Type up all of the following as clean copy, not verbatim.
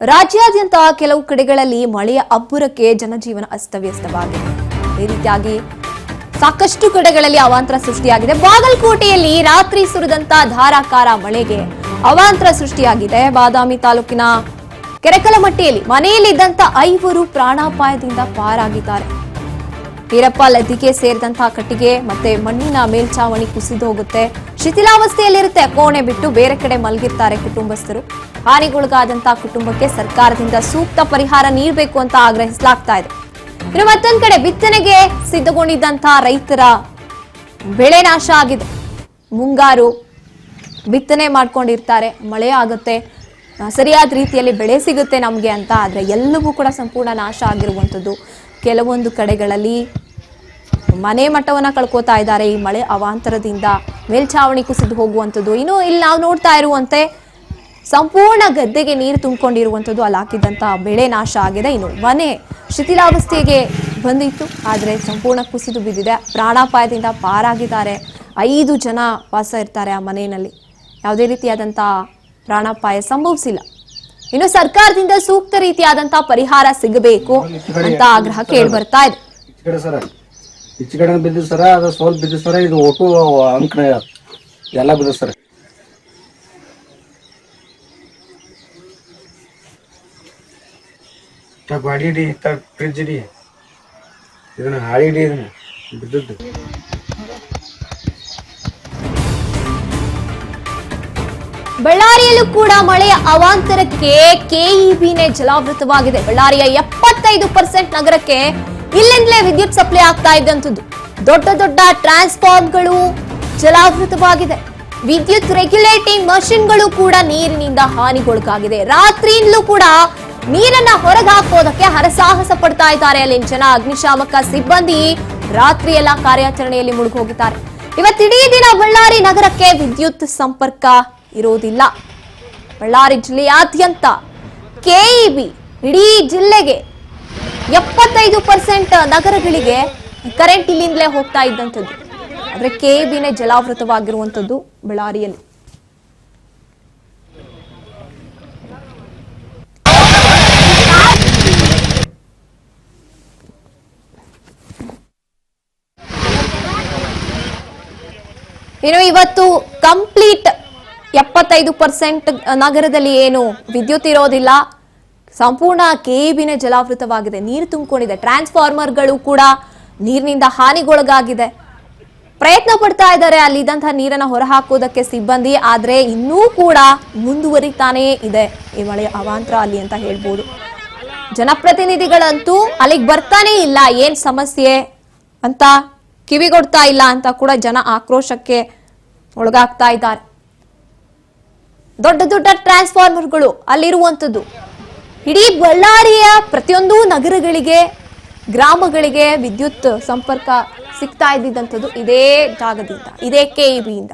ರಾಜ್ಯಾದ್ಯಂತ ಕೆಲವು ಕಡೆಗಳಲ್ಲಿ ಮಳೆಯ ಅಬ್ಬರಕ್ಕೆ ಜನಜೀವನ ಅಸ್ತವ್ಯಸ್ತವಾಗಿದೆ. ಈ ರೀತಿಯಾಗಿ ಸಾಕಷ್ಟು ಕಡೆಗಳಲ್ಲಿ ಅವಾಂತರ ಸೃಷ್ಟಿಯಾಗಿದೆ. ಬಾಗಲಕೋಟೆಯಲ್ಲಿ ರಾತ್ರಿ ಸುರಿದಂತ ಧಾರಾಕಾರ ಮಳೆಗೆ ಅವಾಂತರ ಸೃಷ್ಟಿಯಾಗಿದೆ. ಬಾದಾಮಿ ತಾಲೂಕಿನ ಕೆರೆಕಲಮಟ್ಟಿಯಲ್ಲಿ ಮನೆಯಲ್ಲಿದ್ದಂತ 5 ಪ್ರಾಣಾಪಾಯದಿಂದ ಪಾರಾಗಿದ್ದಾರೆ. ವೀರಪ್ಪ ಲದ್ದಿಗೆ ಸೇರಿದಂತಹ ಕಟ್ಟಿಗೆ ಮತ್ತೆ ಮಣ್ಣಿನ ಮೇಲ್ಛಾವಣಿ ಕುಸಿದು ಹೋಗುತ್ತೆ. ಶಿಥಿಲಾವಸ್ಥೆಯಲ್ಲಿರುತ್ತೆ. ಕೋಣೆ ಬಿಟ್ಟು ಬೇರೆ ಕಡೆ ಮಲಗಿರ್ತಾರೆ ಕುಟುಂಬಸ್ಥರು. ಹಾನಿಗೊಳಗಾದಂತಹ ಕುಟುಂಬಕ್ಕೆ ಸರ್ಕಾರದಿಂದ ಸೂಕ್ತ ಪರಿಹಾರ ನೀಡಬೇಕು ಅಂತ ಆಗ್ರಹಿಸಲಾಗ್ತಾ ಇದೆ. ಇನ್ನು ಮತ್ತೊಂದು ಕಡೆ ಬಿತ್ತನೆಗೆ ಸಿದ್ಧಗೊಂಡಿದ್ದಂತಹ ರೈತರ ಬೆಳೆ ನಾಶ ಆಗಿದೆ. ಮುಂಗಾರು ಬಿತ್ತನೆ ಮಾಡ್ಕೊಂಡಿರ್ತಾರೆ, ಮಳೆ ಆಗುತ್ತೆ, ಸರಿಯಾದ ರೀತಿಯಲ್ಲಿ ಬೆಳೆ ಸಿಗುತ್ತೆ ನಮಗೆ ಅಂತ. ಆದ್ರೆ ಎಲ್ಲವೂ ಕೂಡ ಸಂಪೂರ್ಣ ನಾಶ ಆಗಿರುವಂಥದ್ದು. ಕೆಲವೊಂದು ಕಡೆಗಳಲ್ಲಿ ಮನೆ ಮಟ್ಟವನ್ನ ಕಳ್ಕೋತಾ ಇದ್ದಾರೆ ಈ ಮಳೆ ಅವಾಂತರದಿಂದ. ಮೇಲ್ಛಾವಣಿ ಕುಸಿದು ಹೋಗುವಂಥದ್ದು. ಇನ್ನು ಇಲ್ಲಿ ನಾವು ನೋಡ್ತಾ ಇರುವಂತೆ ಸಂಪೂರ್ಣ ಗದ್ದೆಗೆ ನೀರು ತುಂಬಿಕೊಂಡಿರುವಂಥದ್ದು. ಅಲ್ಲಿ ಹಾಕಿದ್ದಂತಹ ಬೆಳೆ ನಾಶ ಆಗಿದೆ. ಇನ್ನು ಮನೆ ಶಿಥಿಲಾವಸ್ಥೆಗೆ ಬಂದಿತ್ತು, ಆದರೆ ಸಂಪೂರ್ಣ ಕುಸಿದು ಬಿದ್ದಿದೆ. ಪ್ರಾಣಾಪಾಯದಿಂದ ಪಾರಾಗಿದ್ದಾರೆ. 5 ಜನ ವಾಸ ಇರ್ತಾರೆ ಆ ಮನೆಯಲ್ಲಿ. ಯಾವುದೇ ರೀತಿಯಾದಂತಹ ಪ್ರಾಣಾಪಾಯ ಸಂಭವಿಸಿಲ್ಲ. ಇನ್ನು ಸರ್ಕಾರದಿಂದ ಸೂಕ್ತ ರೀತಿಯಾದಂತಹ ಪರಿಹಾರ ಸಿಗಬೇಕು ಅಂತ ಆಗ್ರಹ ಕೇಳಿ ಬರ್ತಾ ಇದೆ. ಈಚೆ ಕಡೆ ಬಿದ್ದು ಸರ, ಅದು ಸ್ವಲ್ಪ ಬಿದ್ದು ಸರ, ಇದು ಒಟ್ಟು ಅಂಕ ಎಲ್ಲ ಬಿದ್ದು ಸರ್. ಬಾಡಿ ಇಡಿ, ಫ್ರಿಜ್ ಇಡಿ, ಇದನ್ನ ಹಾಳಿ ಇಡಿ, ಇದನ್ನ ಬಿದ್ದದ್ದು. ಬಳ್ಳಾರಿಯಲ್ಲೂ ಕೂಡ ಮಳೆಯ ಅವಾಂತರಕ್ಕೆ ಕೆಇಬಿನೇ ಜಲಾವೃತವಾಗಿದೆ. ಬಳ್ಳಾರಿಯ 75% ನಗರಕ್ಕೆ ಇಲ್ಲಿಂದಲೇ ವಿದ್ಯುತ್ ಸಪ್ಲೈ ಆಗ್ತಾ ಇದ್ದಂಥದ್ದು. ದೊಡ್ಡ ದೊಡ್ಡ ಟ್ರಾನ್ಸ್ಫಾರ್ಮರ್ಗಳು ಜಲಾವೃತವಾಗಿದೆ. ವಿದ್ಯುತ್ ರೆಗ್ಯುಲೇಟಿಂಗ್ ಮಷಿನ್ಗಳು ಕೂಡ ನೀರಿನಿಂದ ಹಾನಿಗೊಳಗಾಗಿದೆ. ರಾತ್ರಿಯಿಂದಲೂ ಕೂಡ ನೀರನ್ನ ಹೊರಗೆ ಹಾಕೋದಕ್ಕೆ ಹರಸಾಹಸ ಪಡ್ತಾ ಇದ್ದಾರೆ ಅಲ್ಲಿನ ಜನ. ಅಗ್ನಿಶಾಮಕ ಸಿಬ್ಬಂದಿ ರಾತ್ರಿ ಎಲ್ಲ ಕಾರ್ಯಾಚರಣೆಯಲ್ಲಿ ಮುಳುಗೋಗಿದ್ದಾರೆ. ಇವತ್ತಿಡೀ ದಿನ ಬಳ್ಳಾರಿ ನಗರಕ್ಕೆ ವಿದ್ಯುತ್ ಸಂಪರ್ಕ ಇರೋದಿಲ್ಲ. ಬಳ್ಳಾರಿ ಜಿಲ್ಲೆಯಾದ್ಯಂತ ಕೆಇಬಿ ಇಡೀ ಜಿಲ್ಲೆಗೆ 75% ನಗರಗಳಿಗೆ ಕರೆಂಟ್ ಇಲ್ಲಿಂದಲೇ ಹೋಗ್ತಾ ಇದ್ದಂಥದ್ದು. ಆದ್ರೆ ಕೆಇಬಿನೇ ಜಲಾವೃತವಾಗಿರುವಂಥದ್ದು ಬಳ್ಳಾರಿಯಲ್ಲಿ. ಇನ್ನು ಇವತ್ತು ಕಂಪ್ಲೀಟ್ 75% ನಗರದಲ್ಲಿ ಏನು ವಿದ್ಯುತ್ ಇರೋದಿಲ್ಲ. ಸಂಪೂರ್ಣ ಕೆಇಬಿನೇ ಜಲಾವೃತವಾಗಿದೆ. ನೀರು ತುಂಬಿಕೊಂಡಿದೆ. ಟ್ರಾನ್ಸ್ಫಾರ್ಮರ್ಗಳು ಕೂಡ ನೀರಿನಿಂದ ಹಾನಿಗೊಳಗಾಗಿದೆ. ಪ್ರಯತ್ನ ಪಡ್ತಾ ಇದ್ದಾರೆ ಅಲ್ಲಿದ್ದಂತಹ ನೀರನ್ನು ಹೊರಹಾಕೋದಕ್ಕೆ ಸಿಬ್ಬಂದಿ. ಆದ್ರೆ ಇನ್ನೂ ಕೂಡ ಮುಂದುವರಿತಾನೇ ಇದೆ ಈ ಮಳೆ ಅವಾಂತರ ಅಲ್ಲಿ ಅಂತ ಹೇಳ್ಬೋದು. ಜನಪ್ರತಿನಿಧಿಗಳಂತೂ ಅಲ್ಲಿಗೆ ಬರ್ತಾನೆ ಇಲ್ಲ. ಏನ್ ಸಮಸ್ಯೆ ಅಂತ ಕಿವಿಗೊಡ್ತಾ ಇಲ್ಲ ಅಂತ ಕೂಡ ಜನ ಆಕ್ರೋಶಕ್ಕೆ ಒಳಗಾಗ್ತಾ ಇದ್ದಾರೆ. ದೊಡ್ಡ ದೊಡ್ಡ ಟ್ರಾನ್ಸ್ಫಾರ್ಮರ್ಗಳು ಅಲ್ಲಿರುವಂಥದ್ದು. ಇಡೀ ಬಳ್ಳಾರಿಯ ಪ್ರತಿಯೊಂದು ನಗರಗಳಿಗೆ, ಗ್ರಾಮಗಳಿಗೆ ವಿದ್ಯುತ್ ಸಂಪರ್ಕ ಸಿಗ್ತಾ ಇದ್ದಿದ್ದಂಥದ್ದು ಇದೇ ಜಾಗದಿಂದ, ಇದೇ ಕೆಇಬಿಯಿಂದ.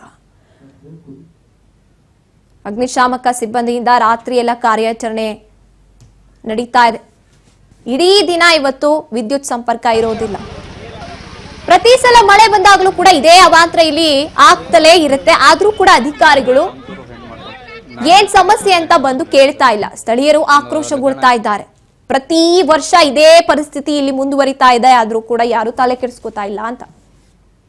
ಅಗ್ನಿಶಾಮಕ ಸಿಬ್ಬಂದಿಯಿಂದ ರಾತ್ರಿ ಎಲ್ಲ ಕಾರ್ಯಾಚರಣೆ ನಡೀತಾ ಇದೆ. ಇಡೀ ದಿನ ಇವತ್ತು ವಿದ್ಯುತ್ ಸಂಪರ್ಕ ಇರೋದಿಲ್ಲ. ಪ್ರತಿ ಸಲ ಮಳೆ ಬಂದಾಗಲೂ ಕೂಡ ಇದೇ ಅವಾಂತರ ಇಲ್ಲಿ ಆಗ್ತಲೇ ಇರುತ್ತೆ. ಆದ್ರೂ ಕೂಡ ಅಧಿಕಾರಿಗಳು ಏನ್ ಸಮಸ್ಯೆ ಅಂತ ಬಂದು ಕೇಳ್ತಾ ಇಲ್ಲ. ಸ್ಥಳೀಯರು ಆಕ್ರೋಶಗೊಳ್ತಾ ಇದ್ದಾರೆ. ಪ್ರತಿ ವರ್ಷ ಇದೇ ಪರಿಸ್ಥಿತಿ ಇಲ್ಲಿ ಮುಂದುವರಿತಾ ಇದೆ, ಆದ್ರೂ ಕೂಡ ಯಾರು ತಲೆ ಕೆಡಿಸ್ಕೊತಾ ಇಲ್ಲ ಅಂತ.